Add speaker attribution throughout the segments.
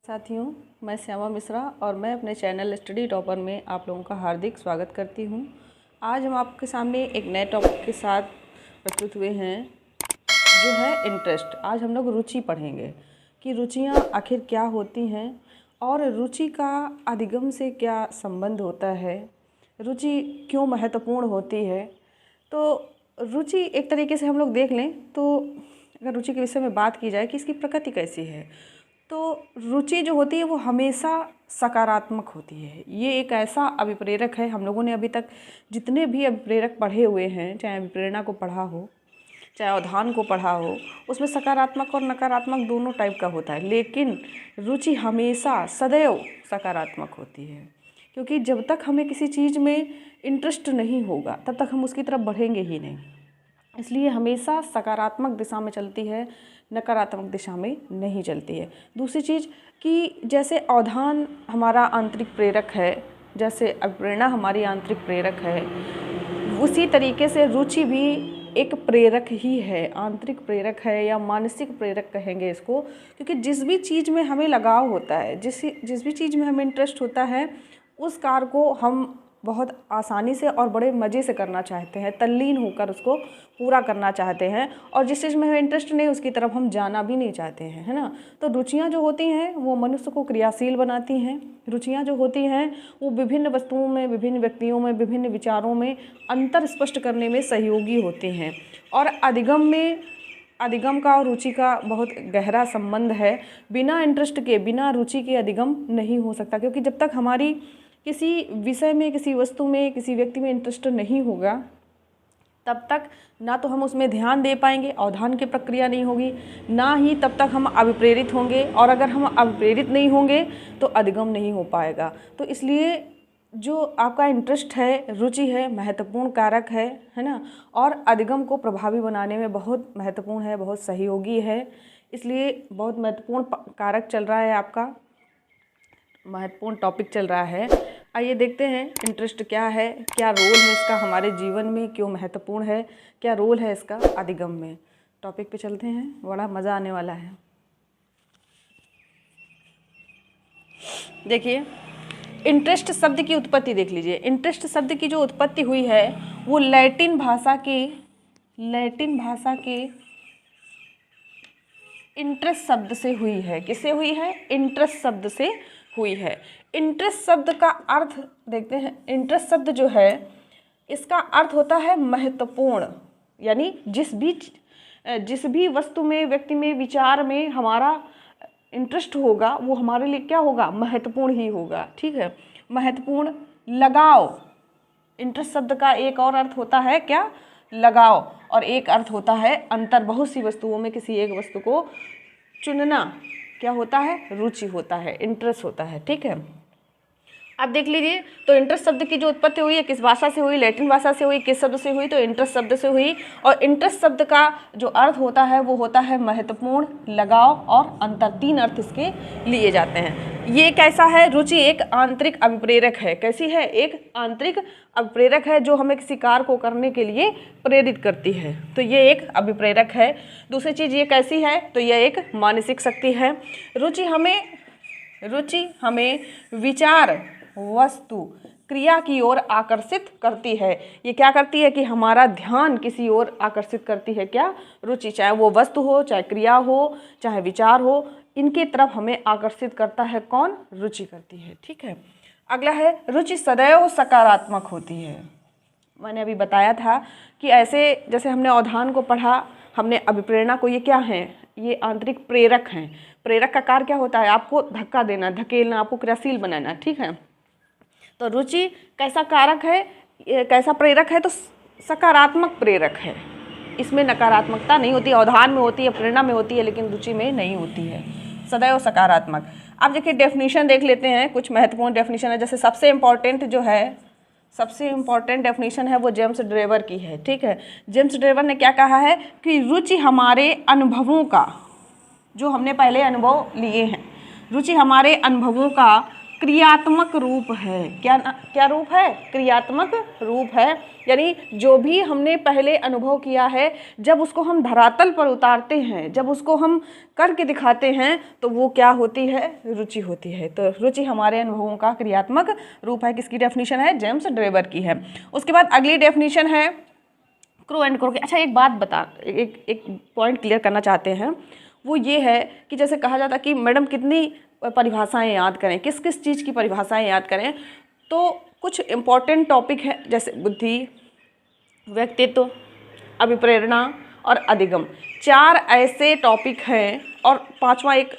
Speaker 1: साथियों, मैं श्यामा मिश्रा और मैं अपने चैनल स्टडी टॉपर में आप लोगों का हार्दिक स्वागत करती हूं। आज हम आपके सामने एक नए टॉपिक के साथ प्रस्तुत हुए हैं जो है इंटरेस्ट। आज हम लोग रुचि पढ़ेंगे कि रुचियां आखिर क्या होती हैं और रुचि का अधिगम से क्या संबंध होता है, रुचि क्यों महत्वपूर्ण होती है। तो रुचि एक तरीके से हम लोग देख लें तो अगर रुचि के विषय में बात की जाए कि इसकी प्रकृति कैसी है, तो रुचि जो होती है वो हमेशा सकारात्मक होती है। ये एक ऐसा अभिप्रेरक है, हम लोगों ने अभी तक जितने भी अभिप्रेरक पढ़े हुए हैं, चाहे अभिप्रेरणा को पढ़ा हो चाहे अवधान को पढ़ा हो, उसमें सकारात्मक और नकारात्मक दोनों टाइप का होता है, लेकिन रुचि हमेशा सदैव सकारात्मक होती है। क्योंकि जब तक हमें किसी चीज़ में इंटरेस्ट नहीं होगा तब तक हम उसकी तरफ बढ़ेंगे ही नहीं। इसलिए हमेशा सकारात्मक दिशा में चलती है, नकारात्मक दिशा में नहीं चलती है। दूसरी चीज़ कि जैसे अवधान हमारा आंतरिक प्रेरक है, जैसे अभिप्रेरणा हमारी आंतरिक प्रेरक है, उसी तरीके से रुचि भी एक प्रेरक ही है, आंतरिक प्रेरक है या मानसिक प्रेरक कहेंगे इसको। क्योंकि जिस भी चीज़ में हमें लगाव होता है, जिस भी चीज़ में हमें इंटरेस्ट होता है, उस कार्य को हम बहुत आसानी से और बड़े मज़े से करना चाहते हैं, तल्लीन होकर उसको पूरा करना चाहते हैं। और जिस चीज़ में हमें इंटरेस्ट नहीं उसकी तरफ हम जाना भी नहीं चाहते हैं, है ना। तो रुचियाँ जो होती हैं वो मनुष्य को क्रियाशील बनाती हैं। रुचियाँ जो होती हैं वो विभिन्न वस्तुओं में, विभिन्न व्यक्तियों में, विभिन्न विचारों में अंतर स्पष्ट करने में सहयोगी होती हैं। और अधिगम का और रुचि का बहुत गहरा संबंध है। बिना इंटरेस्ट के, बिना रुचि के अधिगम नहीं हो सकता। क्योंकि जब तक हमारी किसी विषय में, किसी वस्तु में, किसी व्यक्ति में इंटरेस्ट नहीं होगा तब तक ना तो हम उसमें ध्यान दे पाएंगे, अवधान की प्रक्रिया नहीं होगी, ना ही तब तक हम अभिप्रेरित होंगे। और अगर हम अभिप्रेरित नहीं होंगे तो अधिगम नहीं हो पाएगा। तो इसलिए जो आपका इंटरेस्ट है, रुचि है, महत्वपूर्ण कारक है ना। और अधिगम को प्रभावी बनाने में बहुत महत्वपूर्ण है, बहुत सहयोगी है। इसलिए बहुत महत्वपूर्ण कारक चल रहा है, आपका महत्वपूर्ण टॉपिक चल रहा है। आइए देखते हैं इंटरेस्ट क्या है, क्या रोल है इसका हमारे जीवन में, क्यों महत्वपूर्ण है, क्या रोल है इसका अधिगम में। टॉपिक पे चलते हैं, बड़ा मज़ा आने वाला है। देखिए, इंटरेस्ट शब्द की उत्पत्ति देख लीजिए। इंटरेस्ट शब्द की जो उत्पत्ति हुई है वो लैटिन भाषा के इंटरेस्ट शब्द से हुई है। किससे हुई है? इंटरेस्ट शब्द से हुई है। इंटरेस्ट शब्द का अर्थ देखते हैं। इंटरेस्ट शब्द जो है इसका अर्थ होता है महत्वपूर्ण, यानी जिस भी वस्तु में, व्यक्ति में, विचार में हमारा इंटरेस्ट होगा वो हमारे लिए क्या होगा? महत्वपूर्ण ही होगा। ठीक है, महत्वपूर्ण। लगाव, इंटरेस्ट शब्द का एक और अर्थ होता है क्या? लगाव। और एक अर्थ होता है अंतर। बहुत सी वस्तुओं में किसी एक वस्तु को चुनना क्या होता है? रुचि होता है, इंटरेस्ट होता है। ठीक है, अब देख लीजिए। तो इंटरेस्ट शब्द की जो उत्पत्ति हुई है किस भाषा से हुई? लैटिन भाषा से हुई। किस शब्द से हुई? तो इंटरेस्ट शब्द से हुई। और इंटरेस्ट शब्द का जो अर्थ होता है वो होता है महत्वपूर्ण, लगाव और अंतर। तीन अर्थ इसके लिए जाते हैं। ये कैसा है? रुचि एक आंतरिक अभिप्रेरक है। कैसी है? एक आंतरिक अभिप्रेरक है जो हमें किसी कार्य को करने के लिए प्रेरित करती है। तो ये एक अभिप्रेरक है। दूसरी चीज़ ये कैसी है? तो यह एक मानसिक शक्ति है। रुचि हमें विचार, वस्तु, क्रिया की ओर आकर्षित करती है। ये क्या करती है कि हमारा ध्यान किसी ओर आकर्षित करती है। क्या? रुचि। चाहे वो वस्तु हो, चाहे क्रिया हो, चाहे विचार हो, इनकी तरफ हमें आकर्षित करता है। कौन? रुचि करती है। ठीक है, अगला है रुचि सदैव सकारात्मक होती है। मैंने अभी बताया था कि ऐसे जैसे हमने अवधान को पढ़ा, हमने अभिप्रेरणा को, ये क्या है? ये आंतरिक प्रेरक हैं। प्रेरक का कार्य क्या होता है? आपको धक्का देना, धकेलना, आपको क्रियाशील बनाना। ठीक है, तो रुचि कैसा कारक है, कैसा प्रेरक है? तो सकारात्मक प्रेरक है। इसमें नकारात्मकता नहीं होती। अवधान में होती है, प्रेरणा में होती है, लेकिन रुचि में नहीं होती है। सदैव सकारात्मक। अब देखिए डेफिनेशन देख लेते हैं, कुछ महत्वपूर्ण डेफिनेशन है। जैसे सबसे इम्पॉर्टेंट डेफिनेशन है वो जेम्स ड्रेवर की है। ठीक है, जेम्स ड्रेवर ने क्या कहा है कि रुचि हमारे अनुभवों का, जो हमने पहले अनुभव लिए हैं, रुचि हमारे अनुभवों का क्रियात्मक रूप है। क्या रूप है? क्रियात्मक रूप है। यानी जो भी हमने पहले अनुभव किया है, जब उसको हम धरातल पर उतारते हैं, जब उसको हम करके दिखाते हैं, तो वो क्या होती है? रुचि होती है। तो रुचि हमारे अनुभवों का क्रियात्मक रूप है। किसकी डेफिनेशन है? जेम्स ड्रेबर की है। उसके बाद अगली डेफिनेशन है क्रो एंड क्रो की। अच्छा, एक बात एक पॉइंट क्लियर करना चाहते हैं, वो ये है कि जैसे कहा जाता कि मैडम कितनी परिभाषाएं याद करें, किस किस चीज़ की परिभाषाएं याद करें, तो कुछ इम्पॉर्टेंट टॉपिक है जैसे बुद्धि, व्यक्तित्व, अभिप्रेरणा और अधिगम। 4 ऐसे टॉपिक हैं और 5वां एक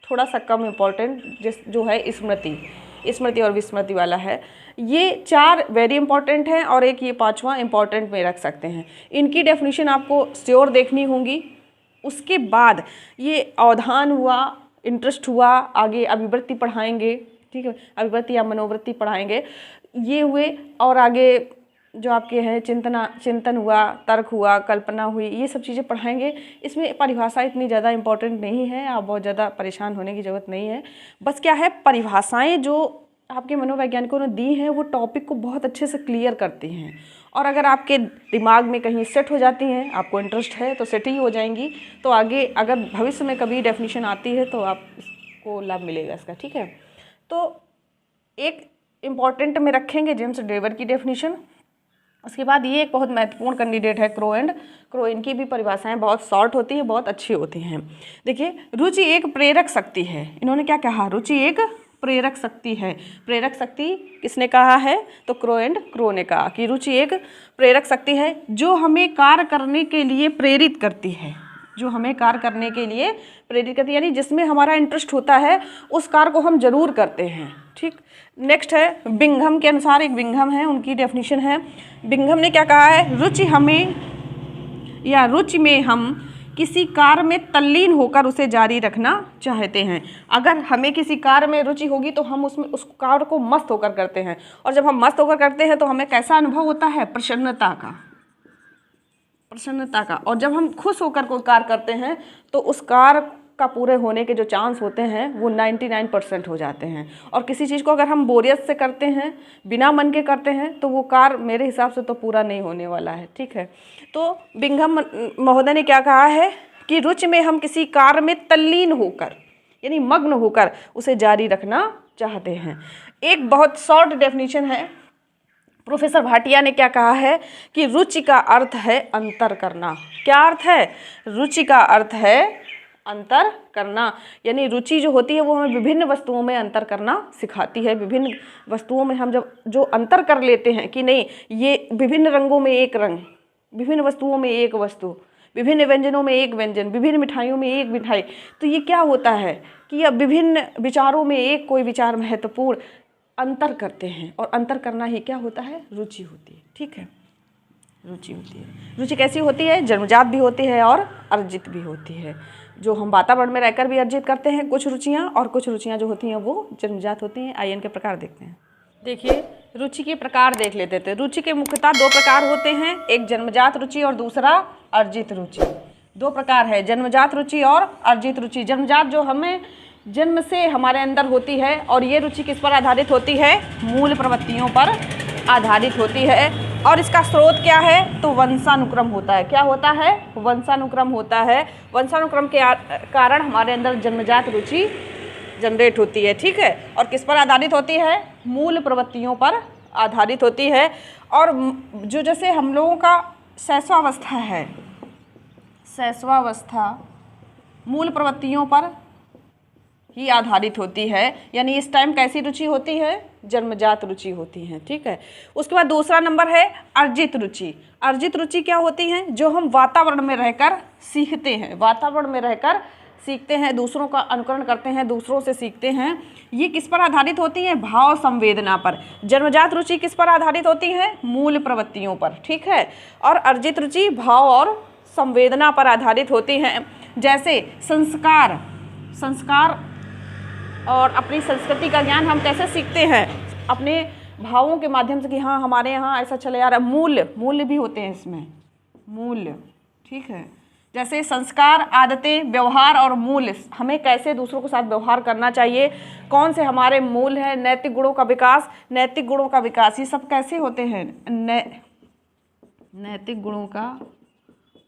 Speaker 1: थोड़ा सा कम इम्पॉर्टेंट जो है स्मृति और विस्मृति वाला है। ये 4 वेरी इंपॉर्टेंट हैं और एक ये 5वां इंपॉर्टेंट में रख सकते हैं। इनकी डेफिनेशन आपको श्योर देखनी होंगी। उसके बाद ये अवधान हुआ, इंटरेस्ट हुआ, आगे अभिवृत्ति पढ़ाएंगे, ठीक है, अभिवृत्ति या मनोवृत्ति पढ़ाएंगे, ये हुए, और आगे जो आपके हैं चिंतन हुआ, तर्क हुआ, कल्पना हुई, ये सब चीज़ें पढ़ाएंगे। इसमें परिभाषा इतनी ज़्यादा इंपॉर्टेंट नहीं है, आप बहुत ज़्यादा परेशान होने की ज़रूरत नहीं है। बस क्या है, परिभाषाएं जो आपके मनोवैज्ञानिकों ने दी हैं वो टॉपिक को बहुत अच्छे से क्लियर करती हैं, और अगर आपके दिमाग में कहीं सेट हो जाती हैं, आपको इंटरेस्ट है तो सेट ही हो जाएंगी, तो आगे अगर भविष्य में कभी डेफिनेशन आती है तो आपको लाभ मिलेगा इसका, ठीक है। तो एक इम्पॉर्टेंट में रखेंगे जेम्स ड्रेबर की डेफिनेशन। उसके बाद ये एक बहुत महत्वपूर्ण कैंडिडेट है क्रो एंड क्रो। इनकी भी परिभाषाएं बहुत शॉर्ट होती हैं, बहुत अच्छी होती हैं। देखिए, रुचि एक प्रेरक शक्ति है। इन्होंने क्या कहा? रुचि एक प्रेरक शक्ति है। प्रेरक शक्ति किसने कहा है? तो क्रो एंड क्रो ने कहा कि रुचि एक प्रेरक शक्ति है जो हमें कार्य करने के लिए प्रेरित करती है, जो हमें कार्य करने के लिए प्रेरित करती है, यानी जिसमें हमारा इंटरेस्ट होता है उस कार्य को हम जरूर करते हैं, ठीक। नेक्स्ट है बिंघम के अनुसार, एक बिंघम है, उनकी डेफिनेशन है। बिंघम ने क्या कहा है? रुचि हमें या रुचि में हम किसी कार्य में तल्लीन होकर उसे जारी रखना चाहते हैं। अगर हमें किसी कार्य में रुचि होगी तो हम उसमें उस कार्य को मस्त होकर करते हैं, और जब हम मस्त होकर करते हैं तो हमें कैसा अनुभव होता है? प्रसन्नता का। और जब हम खुश होकर कोई कार्य करते हैं तो उस कार्य का पूरे होने के जो चांस होते हैं वो 99% हो जाते हैं। और किसी चीज़ को अगर हम बोरियत से करते हैं, बिना मन के करते हैं, तो वो कार्य मेरे हिसाब से तो पूरा नहीं होने वाला है, ठीक है। तो बिंघम महोदय ने क्या कहा है कि रुचि में हम किसी कार्य में तल्लीन होकर, यानी मग्न होकर उसे जारी रखना चाहते हैं। एक बहुत शॉर्ट डेफिनेशन है, प्रोफेसर भाटिया ने क्या कहा है कि रुचि का अर्थ है अंतर करना। क्या अर्थ है? रुचि का अर्थ है अंतर करना, यानी रुचि जो होती है वो हमें विभिन्न वस्तुओं में अंतर करना सिखाती है। विभिन्न वस्तुओं में हम जब जो अंतर कर लेते हैं कि नहीं, ये विभिन्न रंगों में एक रंग, विभिन्न वस्तुओं में एक वस्तु, विभिन्न व्यंजनों में एक व्यंजन, विभिन्न मिठाइयों में एक मिठाई, तो ये क्या होता है कि अब विभिन्न विचारों में एक कोई विचार महत्वपूर्ण अंतर करते हैं, और अंतर करना ही क्या होता है? रुचि होती है, ठीक है, रुचि होती है। रुचि कैसी होती है? जन्मजात भी होती है और अर्जित भी होती है। जो हम वातावरण में रहकर भी अर्जित करते हैं कुछ रुचियाँ, और कुछ रुचियाँ जो होती हैं वो जन्मजात होती हैं। आइए इनके प्रकार देखते हैं। देखिए, रुचि के प्रकार देख लेते थे। रुचि के मुख्यतः 2 प्रकार होते हैं, एक जन्मजात रुचि और दूसरा अर्जित रुचि। 2 प्रकार है, जन्मजात रुचि और अर्जित रुचि। जन्मजात जो हमें जन्म से हमारे अंदर होती है, और ये रुचि किस पर आधारित होती है? मूल प्रवृत्तियों पर आधारित होती है, और इसका स्रोत क्या है? तो वंशानुक्रम होता है। क्या होता है? वंशानुक्रम होता है। वंशानुक्रम के कारण हमारे अंदर जन्मजात रुचि जनरेट होती है, ठीक है। और किस पर आधारित होती है? मूल प्रवृत्तियों पर आधारित होती है। और जो जैसे हम लोगों का शैशवावस्था है, शैशवावस्था मूल प्रवृत्तियों पर ही आधारित होती है, यानी इस टाइम कैसी रुचि होती है? जन्मजात रुचि होती है, ठीक है। उसके बाद दूसरा नंबर है अर्जित रुचि। अर्जित रुचि क्या होती है? जो हम वातावरण में रहकर सीखते हैं, वातावरण में रहकर सीखते हैं, दूसरों का अनुकरण करते हैं, दूसरों से सीखते हैं। ये किस पर आधारित होती हैं? भाव संवेदना पर। जन्मजात रुचि किस पर आधारित होती है? मूल प्रवृत्तियों पर, ठीक है। और अर्जित रुचि भाव और संवेदना पर आधारित होती हैं। जैसे संस्कार और अपनी संस्कृति का ज्ञान हम कैसे सीखते हैं? अपने भावों के माध्यम से कि हाँ हमारे यहाँ ऐसा चले आ रहा है। मूल्य भी होते हैं इसमें, मूल्य, ठीक है। जैसे संस्कार, आदतें, व्यवहार और मूल्य, हमें कैसे दूसरों के साथ व्यवहार करना चाहिए, कौन से हमारे मूल्य हैं, नैतिक गुणों का विकास, नैतिक गुणों का विकास, ये सब कैसे होते हैं, नैतिक गुणों का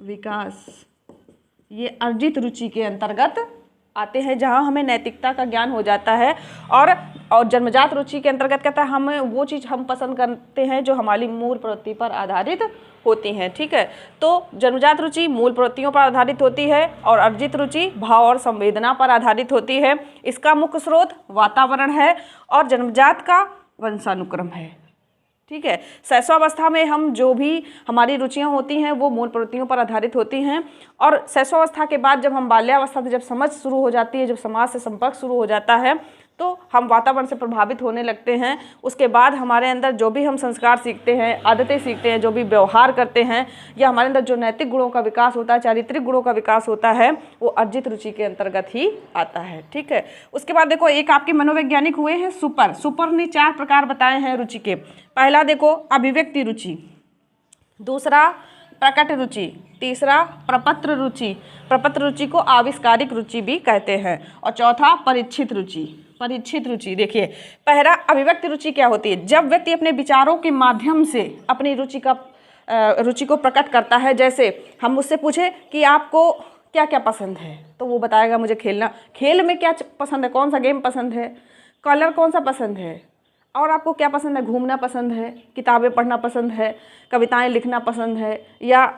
Speaker 1: विकास, ये अर्जित रुचि के अंतर्गत आते हैं, जहाँ हमें नैतिकता का ज्ञान हो जाता है। और जन्मजात रुचि के अंतर्गत कहता है हमें वो चीज़ हम पसंद करते हैं जो हमारी मूल प्रवृत्ति पर आधारित होती हैं। ठीक है, तो जन्मजात रुचि मूल प्रवृत्तियों पर आधारित होती है और अर्जित रुचि भाव और संवेदना पर आधारित होती है। इसका मुख्य स्रोत वातावरण है और जन्मजात का वंशानुक्रम है। ठीक है, शैशवावस्था में हम जो भी हमारी रुचियां होती हैं वो मूल प्रवृत्तियों पर आधारित होती हैं, और शैशवावस्था के बाद जब हम बाल्यावस्था से जब समझ शुरू हो जाती है, जब समाज से संपर्क शुरू हो जाता है, तो हम वातावरण से प्रभावित होने लगते हैं। उसके बाद हमारे अंदर जो भी हम संस्कार सीखते हैं, आदतें सीखते हैं, जो भी व्यवहार करते हैं, या हमारे अंदर जो नैतिक गुणों का विकास होता है, चारित्रिक गुणों का विकास होता है, वो अर्जित रुचि के अंतर्गत ही आता है। ठीक है, उसके बाद देखो एक आपके मनोवैज्ञानिक हुए हैं सुपर ने 4 प्रकार बताए हैं रुचि के। पहला देखो अभिव्यक्ति रुचि, दूसरा प्रकट रुचि, तीसरा प्रपत्र रुचि, प्रपत्र रुचि को आविष्कारिक रुचि भी कहते हैं, और चौथा परीक्षित रुचि। परीक्षित रुचि देखिए, पहला अभिव्यक्ति रुचि क्या होती है, जब व्यक्ति अपने विचारों के माध्यम से अपनी रुचि को प्रकट करता है। जैसे हम उससे पूछे कि आपको क्या क्या पसंद है, तो वो बताएगा मुझे खेल में क्या पसंद है, कौन सा गेम पसंद है, कलर कौन सा पसंद है, और आपको क्या पसंद है, घूमना पसंद है, किताबें पढ़ना पसंद है, कविताएं लिखना पसंद है, या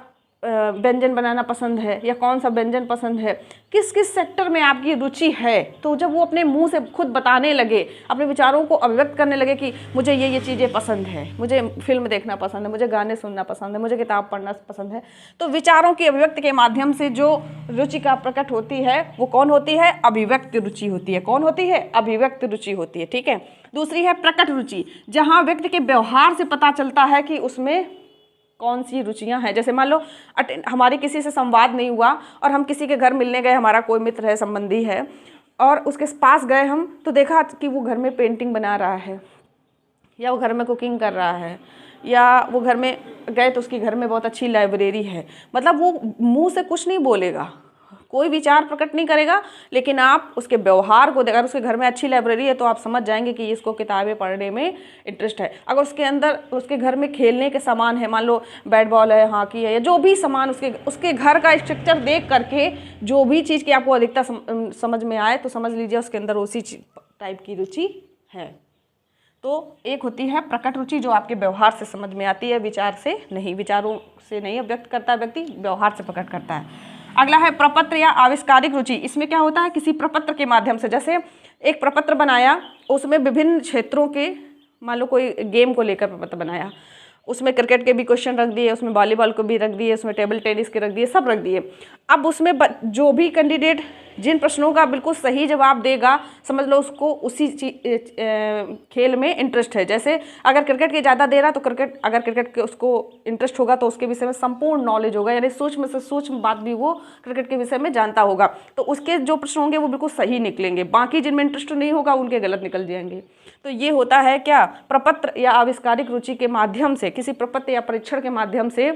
Speaker 1: व्यंजन बनाना पसंद है, या कौन सा व्यंजन पसंद है, किस किस सेक्टर में आपकी रुचि है। तो जब वो अपने मुंह से खुद बताने लगे, अपने विचारों को अभिव्यक्त करने लगे कि मुझे ये चीज़ें पसंद है, मुझे फिल्म देखना पसंद है, मुझे गाने सुनना पसंद है, मुझे किताब पढ़ना पसंद है, तो विचारों की अभिव्यक्ति के माध्यम से जो रुचि का प्रकट होती है वो कौन होती है, अभिव्यक्त रुचि होती है। कौन होती है, अभिव्यक्त रुचि होती है। ठीक है, दूसरी है प्रकट रुचि, जहाँ व्यक्ति के व्यवहार से पता चलता है कि उसमें कौन सी रुचियां हैं। जैसे मान लो हमारी किसी से संवाद नहीं हुआ और हम किसी के घर मिलने गए, हमारा कोई मित्र है, संबंधी है, और उसके पास गए हम, तो देखा कि वो घर में पेंटिंग बना रहा है, या वो घर में कुकिंग कर रहा है, या वो घर में गए तो उसके घर में बहुत अच्छी लाइब्रेरी है। मतलब वो मुंह से कुछ नहीं बोलेगा, कोई विचार प्रकट नहीं करेगा, लेकिन आप उसके व्यवहार को अगर उसके घर में अच्छी लाइब्रेरी है तो आप समझ जाएंगे कि इसको किताबें पढ़ने में इंटरेस्ट है। अगर उसके अंदर उसके घर में खेलने के सामान है, मान लो बैट बॉल है, हॉकी है, या जो भी सामान उसके घर का स्ट्रक्चर देख करके जो भी चीज़ की आपको अधिकता समझ में आए तो समझ लीजिए उसके अंदर उसी टाइप की रुचि है। तो एक होती है प्रकट रुचि जो आपके व्यवहार से समझ में आती है, विचार से नहीं, विचारों से नहीं व्यक्त करता व्यक्ति, व्यवहार से प्रकट करता है। अगला है प्रपत्र या आविष्कारिक रुचि। इसमें क्या होता है, किसी प्रपत्र के माध्यम से, जैसे एक प्रपत्र बनाया, उसमें विभिन्न क्षेत्रों के, मान लो कोई गेम को लेकर प्रपत्र बनाया, उसमें क्रिकेट के भी क्वेश्चन रख दिए, उसमें वॉलीबॉल को भी रख दिए, उसमें टेबल टेनिस के रख दिए, सब रख दिए। अब उसमें जो भी कैंडिडेट जिन प्रश्नों का बिल्कुल सही जवाब देगा, समझ लो उसको उसी खेल में इंटरेस्ट है। जैसे अगर क्रिकेट के ज़्यादा दे रहा तो अगर क्रिकेट के उसको इंटरेस्ट होगा तो उसके विषय में संपूर्ण नॉलेज होगा, यानी सूक्ष्म से सूक्ष्म बात भी वो क्रिकेट के विषय में जानता होगा, तो उसके जो प्रश्न होंगे वो बिल्कुल सही निकलेंगे। बाकी जिनमें इंटरेस्ट नहीं होगा उनके गलत निकल जाएंगे। तो ये होता है क्या, प्रपत्र या आविष्कारिक रुचि के माध्यम से, किसी प्रपत्र या परीक्षण के माध्यम से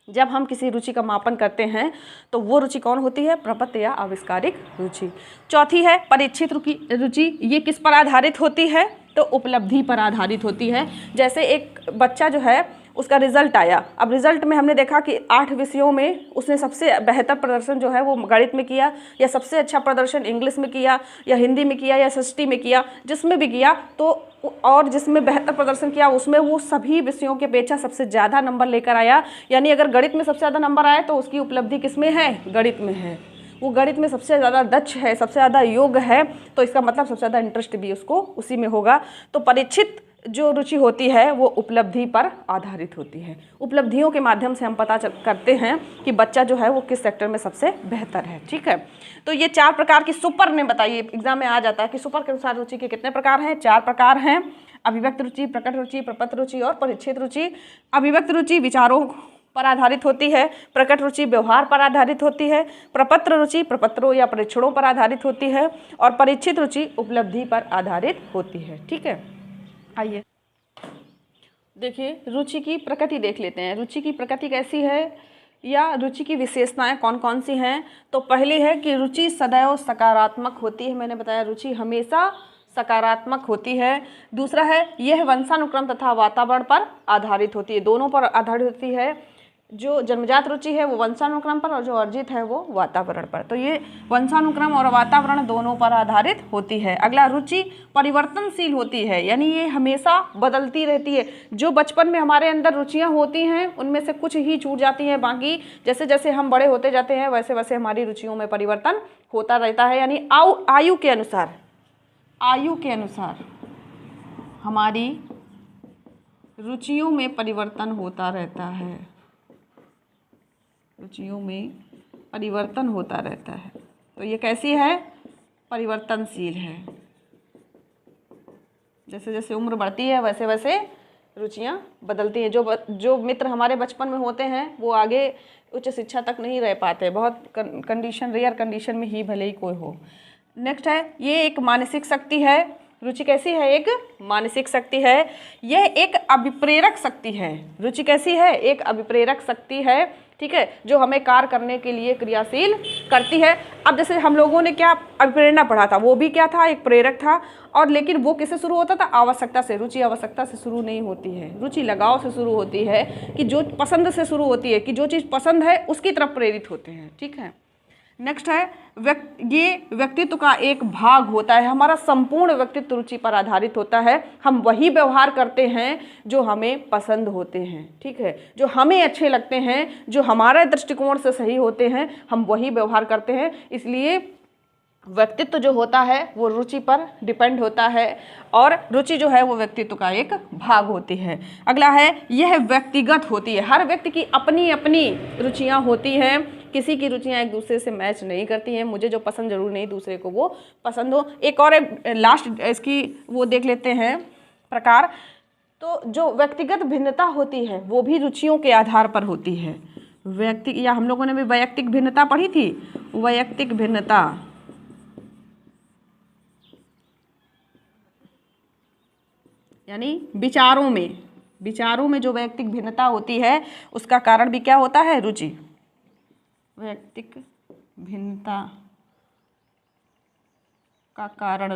Speaker 1: जब हम किसी रुचि का मापन करते हैं तो वो रुचि कौन होती है, प्रपत्र या आविष्कारिक रुचि। चौथी है परीक्षित रुचि। ये किस पर आधारित होती है, तो उपलब्धि पर आधारित होती है। जैसे एक बच्चा जो है उसका रिजल्ट आया, अब रिजल्ट में हमने देखा कि 8 विषयों में उसने सबसे बेहतर प्रदर्शन जो है वो गणित में किया, या सबसे अच्छा प्रदर्शन इंग्लिश में किया, या हिंदी में किया, या एसएसटी में किया, जिसमें भी किया, तो और जिसमें बेहतर प्रदर्शन किया उसमें वो सभी विषयों के अपेक्षा सबसे ज़्यादा नंबर लेकर आया। यानी अगर गणित में सबसे ज़्यादा नंबर आए तो उसकी उपलब्धि किस में है, गणित में है। वो गणित में सबसे ज़्यादा दक्ष है, सबसे ज़्यादा योग्य है, तो इसका मतलब सबसे ज़्यादा इंटरेस्ट भी उसको उसी में होगा। तो परीक्षित जो रुचि होती है वो उपलब्धि पर आधारित होती है। उपलब्धियों के माध्यम से हम पता करते हैं कि बच्चा जो है वो किस सेक्टर में सबसे बेहतर है। ठीक है, तो ये 4 प्रकार की सुपर ने बताइए, एग्जाम में आ जाता है कि सुपर के अनुसार रुचि के कितने प्रकार हैं, 4 प्रकार हैं। अभिव्यक्त रुचि, प्रकट रुचि, प्रपत्र रुचि और परीक्षित रुचि। अभिव्यक्त रुचि विचारों पर आधारित होती है, प्रकट रुचि व्यवहार पर आधारित होती है, प्रपत्र रुचि प्रपत्रों या परीक्षणों पर आधारित होती है, और परीक्षित रुचि उपलब्धि पर आधारित होती है। ठीक है, आइए देखिए रुचि की प्रकृति देख लेते हैं। रुचि की प्रकृति कैसी है या रुचि की विशेषताएं कौन कौन सी हैं। तो पहली है कि रुचि सदैव सकारात्मक होती है। मैंने बताया रुचि हमेशा सकारात्मक होती है। दूसरा है यह वंशानुक्रम तथा वातावरण पर आधारित होती है, दोनों पर आधारित होती है। जो जन्मजात रुचि है वो वंशानुक्रम पर और जो अर्जित है वो वातावरण पर। तो ये वंशानुक्रम और वातावरण दोनों पर आधारित होती है। अगला, रुचि परिवर्तनशील होती है, यानी ये हमेशा बदलती रहती है। जो बचपन में हमारे अंदर रुचियां होती हैं उनमें से कुछ ही छूट जाती हैं, बाकी जैसे जैसे हम बड़े होते जाते हैं वैसे वैसे हमारी रुचियों में परिवर्तन होता रहता है। यानी आयु के अनुसार हमारी रुचियों में परिवर्तन होता रहता है, रुचियों में परिवर्तन होता रहता है। तो ये कैसी है? परिवर्तनशील है। जैसे जैसे उम्र बढ़ती है वैसे वैसे रुचियां बदलती हैं। जो मित्र हमारे बचपन में होते हैं वो आगे उच्च शिक्षा तक नहीं रह पाते, बहुत रेयर कंडीशन में ही भले ही कोई हो। नेक्स्ट है, ये एक मानसिक शक्ति है। रुचि कैसी है? एक मानसिक शक्ति है। यह एक अभिप्रेरक शक्ति है। रुचि कैसी है? एक अभिप्रेरक शक्ति है, ठीक है, जो हमें कार्य करने के लिए क्रियाशील करती है। अब जैसे हम लोगों ने क्या अभिप्रेरणा पढ़ा था, वो भी क्या था? एक प्रेरक था। और लेकिन वो किससे शुरू होता था? आवश्यकता से। रुचि आवश्यकता से शुरू नहीं होती है, रुचि लगाव से शुरू होती है, कि जो पसंद से शुरू होती है, कि जो चीज़ पसंद है उसकी तरफ प्रेरित होते हैं, ठीक है। नेक्स्ट है, ये व्यक्तित्व का एक भाग होता है। हमारा संपूर्ण व्यक्तित्व रुचि पर आधारित होता है। हम वही व्यवहार करते हैं जो हमें पसंद होते हैं, ठीक है, जो हमें अच्छे लगते हैं, जो हमारे दृष्टिकोण से सही होते हैं, हम वही व्यवहार करते हैं। इसलिए व्यक्तित्व जो होता है वो रुचि पर डिपेंड होता है, और रुचि जो है वो व्यक्तित्व का एक भाग होती है। अगला है, यह व्यक्तिगत होती है। हर व्यक्ति की अपनी अपनी रुचियां होती हैं, किसी की रुचियां एक दूसरे से मैच नहीं करती हैं। मुझे जो पसंद जरूर नहीं दूसरे को वो पसंद हो। एक और लास्ट इसकी वो देख लेते हैं प्रकार। तो जो व्यक्तिगत भिन्नता होती है वो भी रुचियों के आधार पर होती है। या हम लोगों ने भी वैयक्तिक भिन्नता पढ़ी थी। वैयक्तिक भिन्नता यानी विचारों में जो वैयक्तिक भिन्नता होती है उसका कारण भी क्या होता है? रुचि। वैयक्तिक भिन्नता का कारण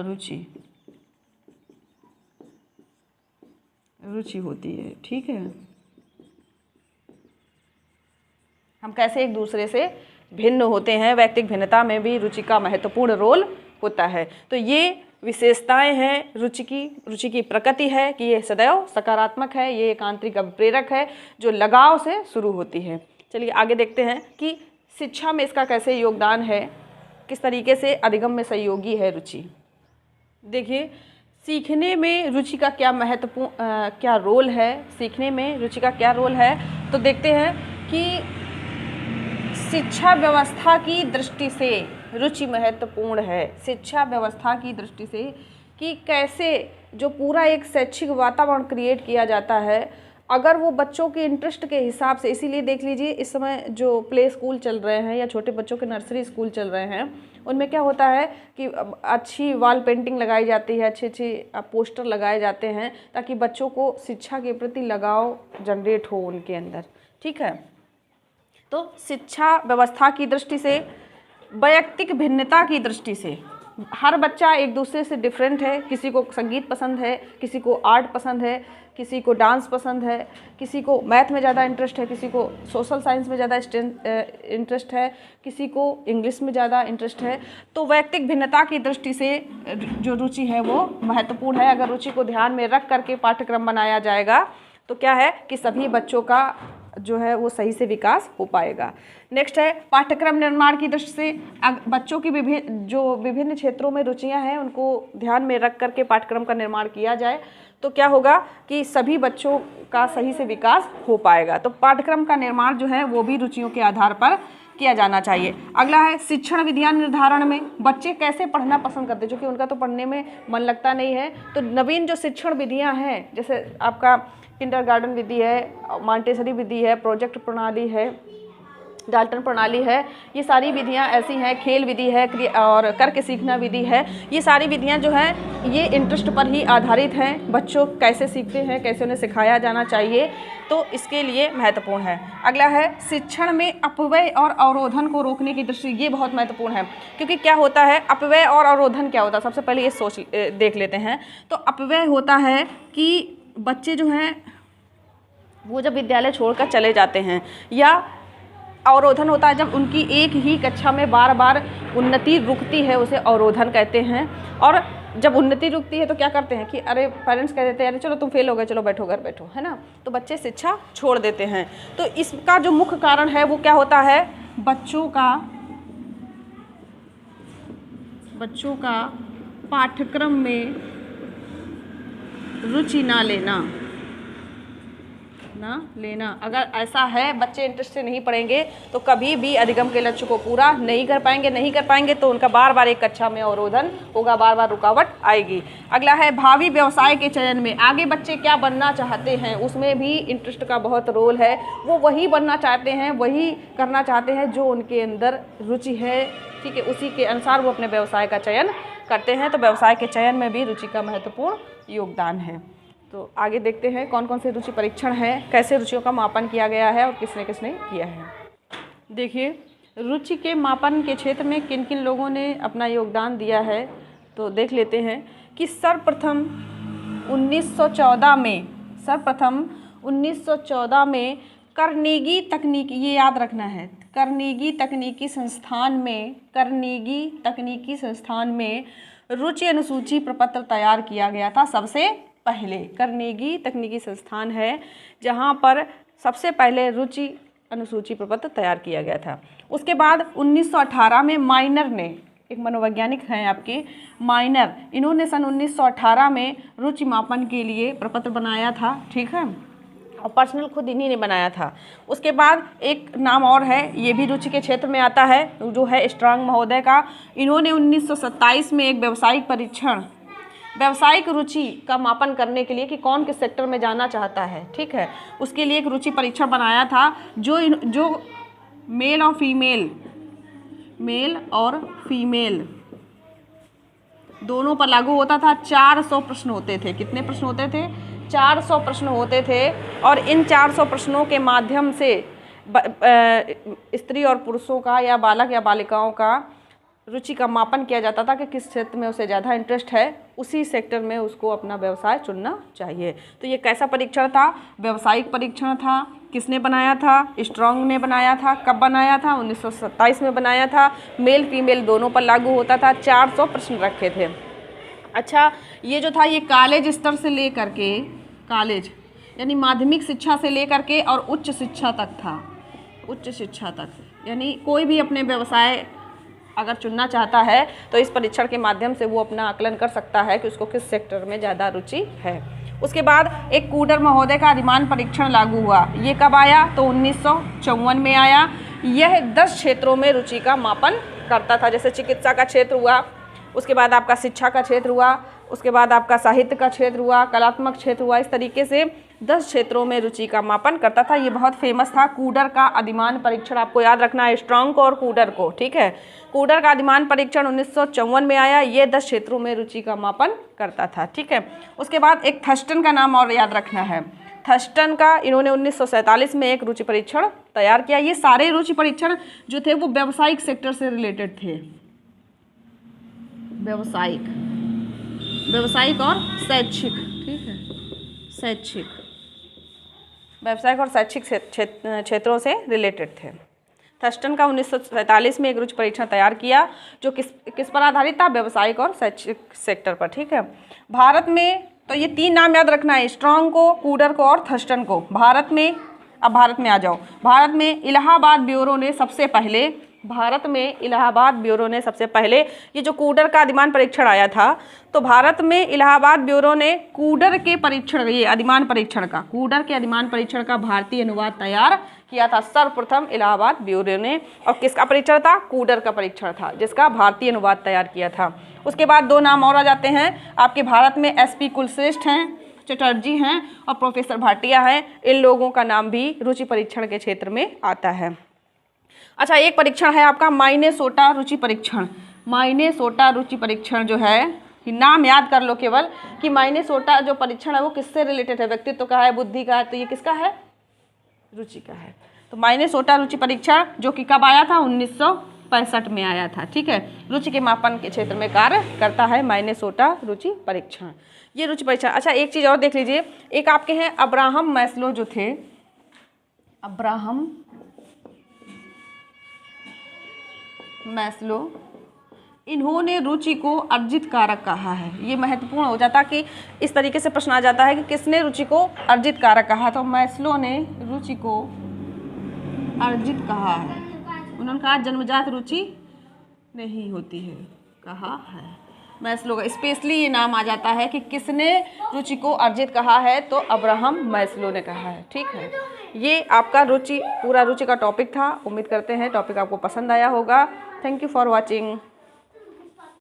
Speaker 1: रुचि होती है, ठीक है। हम कैसे एक दूसरे से भिन्न होते हैं, वैयक्तिक भिन्नता में भी रुचि का महत्वपूर्ण रोल होता है। तो ये विशेषताएं हैं रुचि की प्रकृति है कि ये सदैव सकारात्मक है, ये एक आंतरिक अभिप्रेरक है जो लगाव से शुरू होती है। चलिए आगे देखते हैं कि शिक्षा में इसका कैसे योगदान है, किस तरीके से अधिगम में सहयोगी है रुचि। देखिए, सीखने में रुचि का क्या क्या रोल है, सीखने में रुचि का क्या रोल है। तो देखते हैं कि शिक्षा व्यवस्था की दृष्टि से रुचि महत्वपूर्ण है। शिक्षा व्यवस्था की दृष्टि से कि कैसे जो पूरा एक शैक्षिक वातावरण क्रिएट किया जाता है, अगर वो बच्चों के इंटरेस्ट के हिसाब से, इसीलिए देख लीजिए इस समय जो प्ले स्कूल चल रहे हैं या छोटे बच्चों के नर्सरी स्कूल चल रहे हैं, उनमें क्या होता है कि अच्छी वॉल पेंटिंग लगाई जाती है, अच्छे पोस्टर लगाए जाते हैं, ताकि बच्चों को शिक्षा के प्रति लगाव जनरेट हो उनके अंदर, ठीक है। तो शिक्षा व्यवस्था की दृष्टि से, वैयक्तिक भिन्नता की दृष्टि से, हर बच्चा एक दूसरे से डिफरेंट है। किसी को संगीत पसंद है, किसी को आर्ट पसंद है, किसी को डांस पसंद है, किसी को मैथ में ज़्यादा इंटरेस्ट है, किसी को सोशल साइंस में ज़्यादा इंटरेस्ट है, किसी को इंग्लिश में ज़्यादा इंटरेस्ट है। तो वैयक्तिक भिन्नता की दृष्टि से जो रुचि है वो महत्वपूर्ण है। अगर रुचि को ध्यान में रख करके पाठ्यक्रम बनाया जाएगा तो क्या है कि सभी बच्चों का जो है वो सही से विकास हो पाएगा। नेक्स्ट है, पाठ्यक्रम निर्माण की दृष्टि से बच्चों की विभिन्न क्षेत्रों में रुचियां हैं उनको ध्यान में रख करके पाठ्यक्रम का निर्माण किया जाए तो क्या होगा कि सभी बच्चों का सही से विकास हो पाएगा। तो पाठ्यक्रम का निर्माण जो है वो भी रुचियों के आधार पर किया जाना चाहिए। अगला है, शिक्षण विधियां निर्धारण में बच्चे कैसे पढ़ना पसंद करते हैं, क्योंकि उनका तो पढ़ने में मन लगता नहीं है। तो नवीन जो शिक्षण विधियां हैं, जैसे आपका किंडरगार्टन विधि है, मॉन्टेसरी विधि है, प्रोजेक्ट प्रणाली है, डाल्टन प्रणाली है, ये सारी विधियां ऐसी हैं, खेल विधि है और करके सीखना विधि है। ये सारी विधियां जो हैं ये इंटरेस्ट पर ही आधारित हैं। बच्चों कैसे सीखते हैं, कैसे उन्हें सिखाया जाना चाहिए, तो इसके लिए महत्वपूर्ण है। अगला है शिक्षण में अपव्यय और अवरोधन को रोकने की दृष्टि, ये बहुत महत्वपूर्ण है, क्योंकि क्या होता है अपव्यय और अवरोधन क्या होता है, सबसे पहले ये देख लेते हैं। तो अपव्यय होता है कि बच्चे जो हैं वो जब विद्यालय छोड़कर चले जाते हैं, या अवरोधन होता है जब उनकी एक ही कक्षा में बार बार उन्नति रुकती है, उसे अवरोधन कहते हैं। और जब उन्नति रुकती है तो क्या करते हैं कि अरे पेरेंट्स कह देते हैं अरे चलो तुम फेल हो गए, चलो बैठो घर बैठो, है ना, तो बच्चे शिक्षा छोड़ देते हैं। तो इसका जो मुख्य कारण है वो क्या होता है, बच्चों का पाठ्यक्रम में रुचि ना लेना। अगर ऐसा है बच्चे इंटरेस्ट से नहीं पढ़ेंगे तो कभी भी अधिगम के लक्ष्य को पूरा नहीं कर पाएंगे तो उनका बार बार एक कक्षा में अवरोधन होगा, बार बार रुकावट आएगी। अगला है भावी व्यवसाय के चयन में, आगे बच्चे क्या बनना चाहते हैं उसमें भी इंटरेस्ट का बहुत रोल है। वो वही बनना चाहते हैं, वही करना चाहते हैं जो उनके अंदर रुचि है, ठीक है, उसी के अनुसार वो अपने व्यवसाय का चयन करते हैं। तो व्यवसाय के चयन में भी रुचि का महत्वपूर्ण योगदान है। तो आगे देखते हैं कौन कौन से रुचि परीक्षण है, कैसे रुचियों का मापन किया गया है और किसने किसने किया है। देखिए रुचि के मापन के क्षेत्र में किन किन लोगों ने अपना योगदान दिया है, तो देख लेते हैं कि सर्वप्रथम 1914 में कार्नेगी तकनीकी, ये याद रखना है, कार्नेगी तकनीकी संस्थान में रुचि अनुसूची प्रपत्र तैयार किया गया था। सबसे पहले कार्नेगी तकनीकी संस्थान है जहाँ पर सबसे पहले रुचि अनुसूची प्रपत्र तैयार किया गया था। उसके बाद 1918 में माइनर ने, एक मनोवैज्ञानिक हैं आपके माइनर, इन्होंने सन 1918 में रुचि मापन के लिए प्रपत्र बनाया था, ठीक है, और पर्सनल खुद इन्हीं ने बनाया था। उसके बाद एक नाम और है, ये भी रुचि के क्षेत्र में आता है, जो है स्ट्रांग महोदय का। इन्होंने 1927 में एक व्यावसायिक रुचि का मापन करने के लिए कि कौन किस सेक्टर में जाना चाहता है, ठीक है, उसके लिए एक रुचि परीक्षण बनाया था जो मेल और फीमेल दोनों पर लागू होता था। 400 प्रश्न होते थे। कितने प्रश्न होते थे? 400 प्रश्न होते थे। और इन 400 प्रश्नों के माध्यम से स्त्री और पुरुषों का या बालक या बालिकाओं का रुचि का मापन किया जाता था कि किस क्षेत्र में उसे ज़्यादा इंटरेस्ट है, उसी सेक्टर में उसको अपना व्यवसाय चुनना चाहिए। तो ये कैसा परीक्षण था? व्यावसायिक परीक्षण था। किसने बनाया था? स्ट्रॉन्ग ने बनाया था। कब बनाया था? 1927 में बनाया था। मेल फीमेल दोनों पर लागू होता था। 400 प्रश्न रखे थे। अच्छा, ये जो था ये कॉलेज स्तर से लेकर के, कॉलेज यानी माध्यमिक शिक्षा से लेकर के और उच्च शिक्षा तक था। उच्च शिक्षा तक यानी कोई भी अपने व्यवसाय अगर चुनना चाहता है तो इस परीक्षण के माध्यम से वो अपना आकलन कर सकता है कि उसको किस सेक्टर में ज़्यादा रुचि है। उसके बाद एक कूडर महोदय का अधिमान परीक्षण लागू हुआ। ये कब आया? तो 1954 में आया। यह 10 क्षेत्रों में रुचि का मापन करता था। जैसे चिकित्सा का क्षेत्र हुआ, उसके बाद आपका शिक्षा का क्षेत्र हुआ, उसके बाद आपका साहित्य का क्षेत्र हुआ, कलात्मक क्षेत्र हुआ। इस तरीके से 10 क्षेत्रों में रुचि का मापन करता था। ये बहुत फेमस था कूडर का अधिमान परीक्षण। आपको याद रखना है स्ट्रॉन्ग को और कूडर को, ठीक है। कूडर का अधिमान परीक्षण 1954 में आया। ये 10 क्षेत्रों में रुचि का मापन करता था, ठीक है। उसके बाद एक थर्स्टन का नाम और याद रखना है। थर्स्टन का इन्होंने 1947 में एक रुचि परीक्षण तैयार किया। ये सारे रुचि परीक्षण जो थे वो व्यावसायिक सेक्टर से रिलेटेड थे। व्यावसायिक और शैक्षिक, ठीक है, शैक्षिक, व्यावसायिक और शैक्षिक क्षेत्रों से रिलेटेड थे। थर्स्टन का 1947 में एक रुचि परीक्षण तैयार किया जो किस पर आधारित था? व्यावसायिक और शैक्षिक सेक्टर पर, ठीक है। भारत में तो ये 3 नाम याद रखना है, स्ट्रॉन्ग को, कूडर को और थर्स्टन को। भारत में, अब भारत में आ जाओ। भारत में इलाहाबाद ब्यूरो ने सबसे पहले ये जो कूडर का अधिमान परीक्षण आया था, तो भारत में इलाहाबाद ब्यूरो ने कूडर के परीक्षण, ये अधिमान परीक्षण का, कूडर के अधिमान परीक्षण का भारतीय अनुवाद तैयार किया था सर्वप्रथम इलाहाबाद ब्यूरो ने। और किसका परीक्षण था? कूडर का परीक्षण था जिसका भारतीय अनुवाद तैयार किया था। उसके बाद 2 नाम और आ जाते हैं आपके। भारत में SP कुलश्रेष्ठ हैं, चटर्जी हैं और प्रोफेसर भाटिया हैं। इन लोगों का नाम भी रुचि परीक्षण के क्षेत्र में आता है। अच्छा, एक परीक्षण है आपका माइनेसोटा रुचि परीक्षण। माइनेसोटा रुचि परीक्षण जो है, नाम याद कर लो केवल कि माइनेसोटा जो परीक्षण है वो किससे रिलेटेड है, व्यक्तित्व का है, बुद्धि का है, तो ये किसका है, रुचि का है। तो माइनेसोटा रुचि परीक्षण जो कि कब आया था, 1965 में आया था। ठीक है, रुचि के मापन के क्षेत्र में कार्य करता है माइनेसोटा रुचि परीक्षण, ये रुचि परीक्षण। अच्छा, एक चीज़ और देख लीजिए, एक आपके हैं अब्राहम मैस्लो जो थे, अब्राहम मैस्लो, इन्होंने रुचि को अर्जित कारक कहा है। ये महत्वपूर्ण हो जाता कि इस तरीके से प्रश्न आ जाता है कि किसने रुचि को अर्जित कारक कहा, तो मैस्लो ने रुचि को अर्जित कहा है। उन्होंने कहा जन्मजात रुचि नहीं होती है, कहा है मैस्लो का। स्पेशली ये नाम आ जाता है कि किसने रुचि को अर्जित कहा है, तो अब्राहम मैस्लो ने कहा है। ठीक है, ये आपका रुचि पूरा रुचि का टॉपिक था। उम्मीद करते हैं टॉपिक आपको पसंद आया होगा। Thank you for watching.